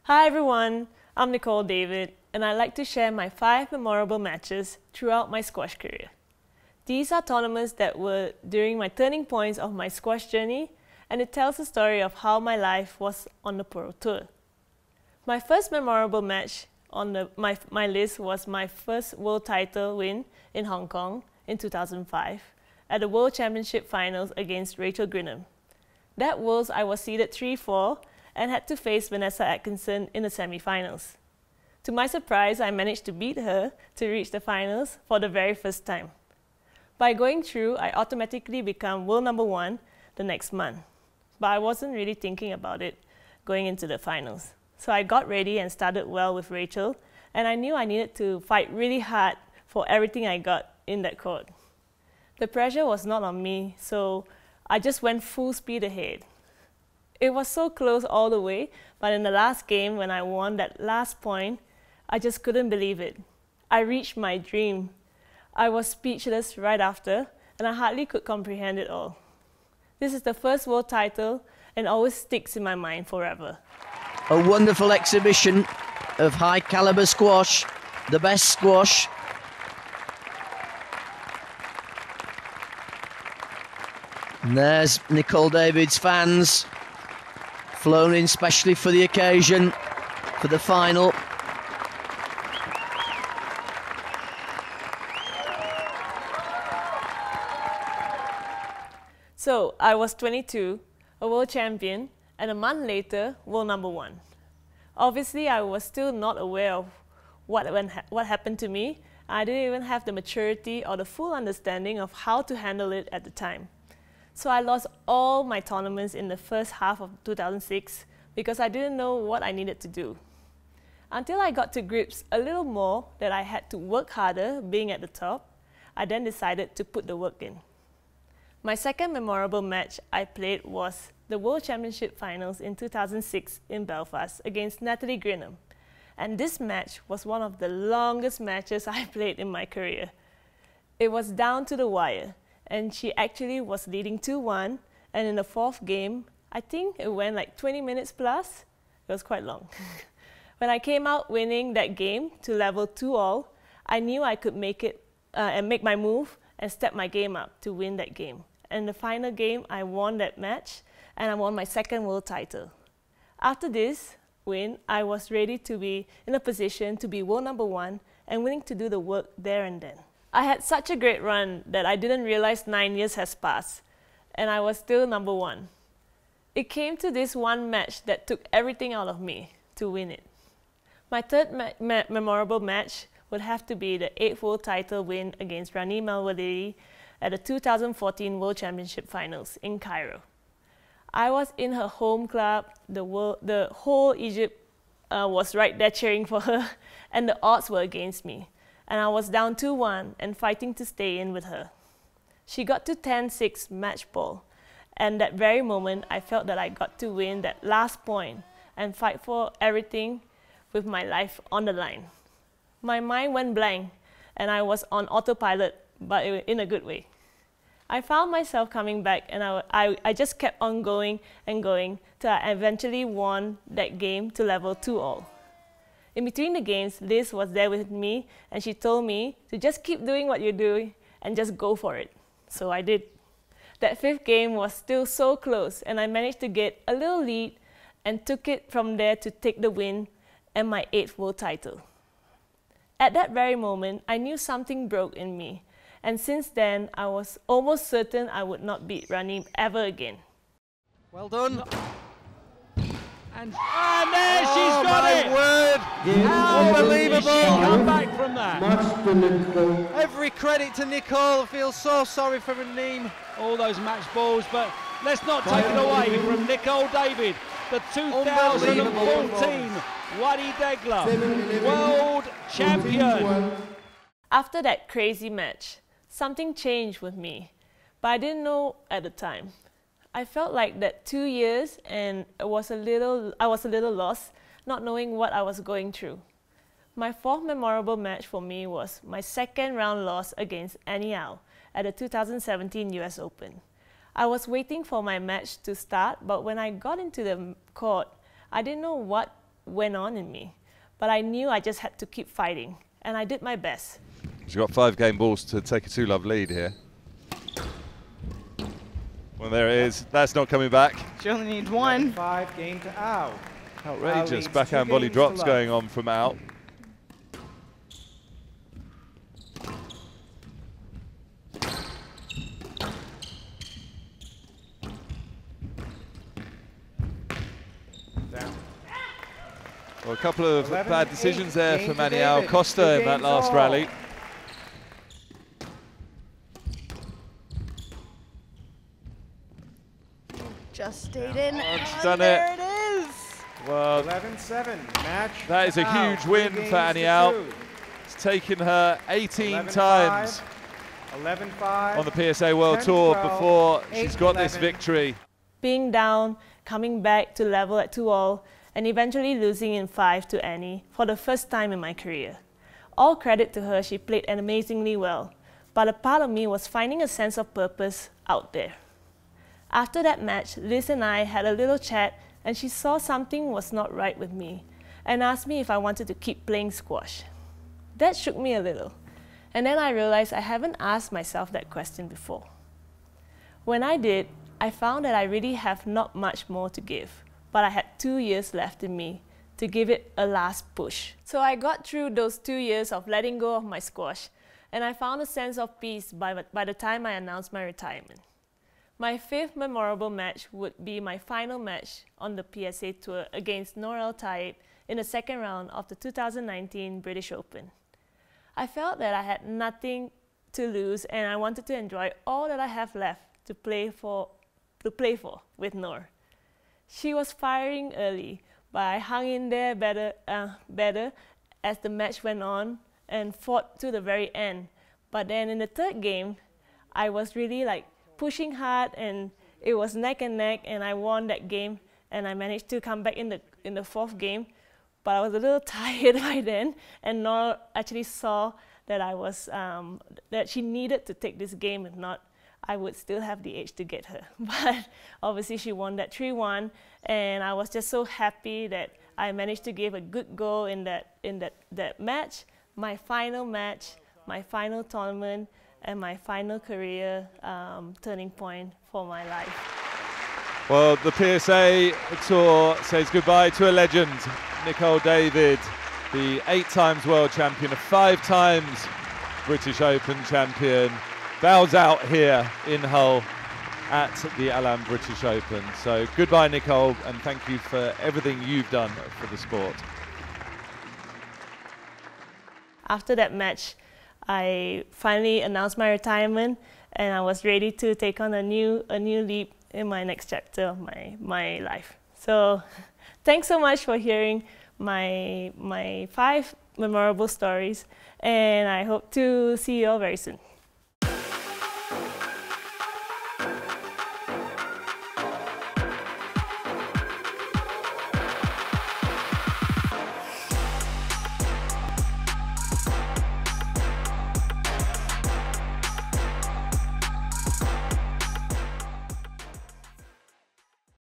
Hi everyone, I'm Nicol David, and I'd like to share my 5 memorable matches throughout my squash career. These are tournaments that were during my turning points of my squash journey, and it tells the story of how my life was on the Pro Tour. My first memorable match on my list was my first world title win in Hong Kong in 2005 at the World Championship Finals against Rachel Grinham. That Worlds I was seeded 3-4 and had to face Vanessa Atkinson in the semi-finals. To my surprise, I managed to beat her to reach the finals for the very first time. By going through, I automatically became world number 1 the next month. But I wasn't really thinking about it going into the finals. So I got ready and started well with Rachel, and I knew I needed to fight really hard for everything I got in that court. The pressure was not on me, so I just went full speed ahead. It was so close all the way, but in the last game when I won that last point, I just couldn't believe it. I reached my dream. I was speechless right after, and I hardly could comprehend it all. This is the first world title and always sticks in my mind forever. A wonderful exhibition of high caliber squash, the best squash. And there's Nicol David's fans, flown in specially for the occasion, for the final. So, I was 22, a world champion, and a month later, world number 1. Obviously, I was still not aware of what happened to me. I didn't even have the maturity or the full understanding of how to handle it at the time. So I lost all my tournaments in the first half of 2006 because I didn't know what I needed to do. Until I got to grips a little more that I had to work harder being at the top, I then decided to put the work in. My second memorable match I played was the World Championship Finals in 2006 in Belfast against Natalie Grinham. And this match was one of the longest matches I played in my career. It was down to the wire, and she actually was leading 2-1, and in the 4th game, I think it went like 20 minutes plus. It was quite long. When I came out winning that game to level 2-all, I knew I could make it and make my move and step my game up to win that game. And the final game, I won that match, and I won my second world title. After this win, I was ready to be in a position to be world number 1 and willing to do the work there and then. I had such a great run that I didn't realize 9 years has passed, and I was still number 1. It came to this one match that took everything out of me to win it. My third memorable match would have to be the 8th world title win against Rani Malwadi at the 2014 World Championship Finals in Cairo. I was in her home club, the whole Egypt was right there cheering for her, and the odds were against me. And I was down 2-1 and fighting to stay in with her. She got to 10-6 match ball, and that very moment I felt that I got to win that last point and fight for everything with my life on the line. My mind went blank and I was on autopilot, but in a good way. I found myself coming back, and I just kept on going and going till I eventually won that game to level 2-all. In between the games, Liz was there with me, and she told me to just keep doing what you're doing and just go for it. So I did. That 5th game was still so close, and I managed to get a little lead and took it from there to take the win and my 8th world title. At that very moment, I knew something broke in me, and since then, I was almost certain I would not beat Rani ever again. Well done. And there she's got it! Word. Unbelievable! Yeah. Come back from that. Match to Nicol. Every credit to Nicol. I feel so sorry for Raneem, all those match balls, but let's not take it away from Nicol David, the 2014 Wadi Degla World Champion. After that crazy match, something changed with me, but I didn't know at the time. I felt like that 2 years, and I was a little lost, not knowing what I was going through. My 4th memorable match for me was my 2nd round loss against Annie Au at the 2017 US Open. I was waiting for my match to start, but when I got into the court, I didn't know what went on in me. But I knew I just had to keep fighting, and I did my best. She's got 5 game balls to take a 2-love lead here. Well, there it is. That's not coming back. She only needs 1. 5 game to out. Outrageous backhand volley drops going on from out. Well, a couple of bad decisions there for Manial Costa in that last rally. Just stayed in. She's done there it. It is. Well, 11-7 match. that is a huge win for Anial. It's taken her 18 times 11-5 on the PSA World Tour before she's got this 8-11. victory. Being down, coming back to level at 2-all, and eventually losing in 5 to Annie for the first time in my career. All credit to her, she played amazingly well, but a part of me was finding a sense of purpose out there. After that match, Liz and I had a little chat, and she saw something was not right with me and asked me if I wanted to keep playing squash. That shook me a little, and then I realized I haven't asked myself that question before. When I did, I found that I really have not much more to give, but I had 2 years left in me to give it a last push. So I got through those 2 years of letting go of my squash, and I found a sense of peace by the time I announced my retirement. My 5th memorable match would be my final match on the PSA Tour against Nicol in the 2nd round of the 2019 British Open. I felt that I had nothing to lose, and I wanted to enjoy all that I have left to play for with Noor. She was firing early, but I hung in there better as the match went on and fought to the very end. But then in the 3rd game, I was really pushing hard, and it was neck and neck, and I won that game, and I managed to come back in the 4th game. But I was a little tired by then, and Noor actually saw that I was that she needed to take this game. If not, I would still have the edge to get her. But obviously she won that 3-1, and I was just so happy that I managed to give a good go in that match, my final match, my final tournament, and my final career turning point for my life. Well, the PSA Tour says goodbye to a legend, Nicol David, the 8 times world champion, a 5 times British Open champion, bows out here in Hull at the Alham British Open. So goodbye, Nicol, and thank you for everything you've done for the sport. After that match, I finally announced my retirement, and I was ready to take on a new leap in my next chapter of my life. So thanks so much for hearing my 5 memorable stories, and I hope to see you all very soon.